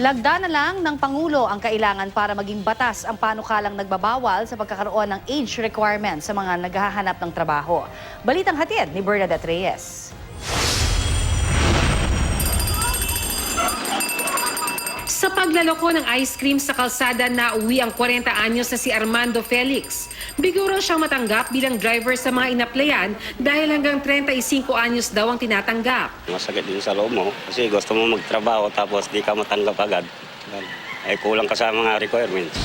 Lagda na lang ng Pangulo ang kailangan para maging batas ang panukalang nagbabawal sa pagkakaroon ng age requirement sa mga naghahanap ng trabaho. Balitang hatid ni Bernadette Reyes. Sa paglaloko ng ice cream sa kalsada na uwi ang 40 anyos na si Armando Felix. Biguro siyang matanggap bilang driver sa mga inaplayan dahil hanggang 35 anyos daw ang tinatanggap. Masakit din sa loob mo kasi gusto mo magtrabaho tapos di ka matanggap agad. Eh kulang ka sa mga requirements.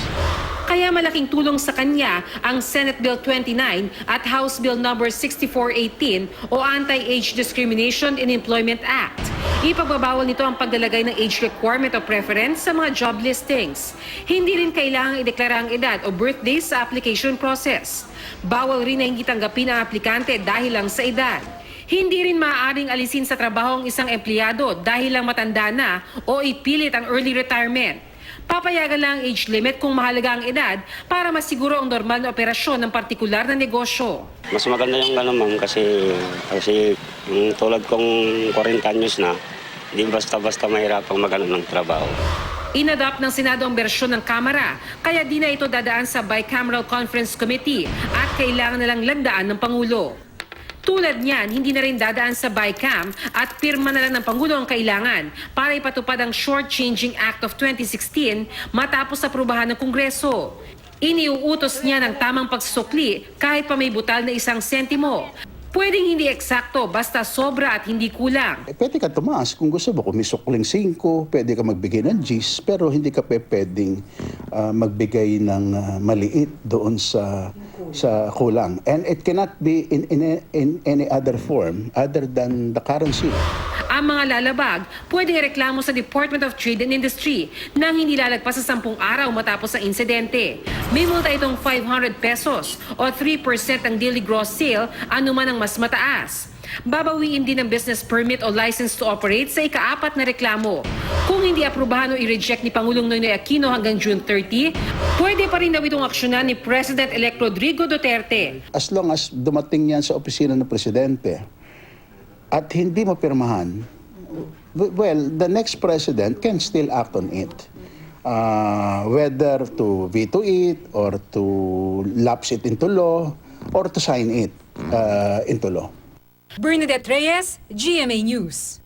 Kaya malaking tulong sa kanya ang Senate Bill 29 at House Bill No. 6418 o Anti-Age Discrimination in Employment Act. Ipagbabawal nito ang paglalagay ng age requirement o preference sa mga job listings. Hindi rin kailangang ideklara ang edad o birthday sa application process. Bawal rin na hindi tanggapin ang aplikante dahil lang sa edad. Hindi rin maaaring alisin sa trabaho ang isang empleyado dahil lang matanda na o ipilit ang early retirement. Papayagan lang ang age limit kung mahalaga ang edad para masiguro ang normal na operasyon ng partikular na negosyo. Mas maganda yung gano'n ma'am kasi yung tulad kong 40 anyos na, hindi basta-basta mahirapang magano ng trabaho. Inadopt ng Senado ang bersyon ng Kamara, kaya di na ito dadaan sa Bicameral Conference Committee at kailangan na lang landaan ng Pangulo. Tulad niyan, hindi na rin dadaan sa BICAM at pirma na lang ng Pangulo ang kailangan para ipatupad ang Short-Changing Act of 2016 matapos aprubahan ng Kongreso. Iniuutos niya ng tamang pagsusukli kahit pa may butal na 1 sentimo. Pwedeng hindi eksakto basta sobra at hindi kulang. Pwede ka tumaas kung gusto mo. Kung may sukling 5, pwede ka magbigay ng Gs, pero hindi ka pwedeng magbigay ng maliit doon sa kulang. And it cannot be in any other form other than the currency. Ang mga lalabag, pwedeng reklamo sa Department of Trade and Industry nang hindi lalagpas sa 10 araw matapos ang insidente. May multa itong 500 pesos o 3% ng daily gross sale, anuman ang mas mataas. Babawiin din ang business permit o license to operate sa ika-4 na reklamo. Kung hindi aprubahan o i-reject ni Pangulong Noynoy Aquino hanggang June 30, pwede pa rin daw itong aksyonan ni President-elect Rodrigo Duterte. As long as dumating yan sa opisina ng Presidente at hindi mapirmahan, well, the next President can still act on it. Whether to veto it or to lapse it into law or to sign it into law. Bernadette Reyes, GMA News.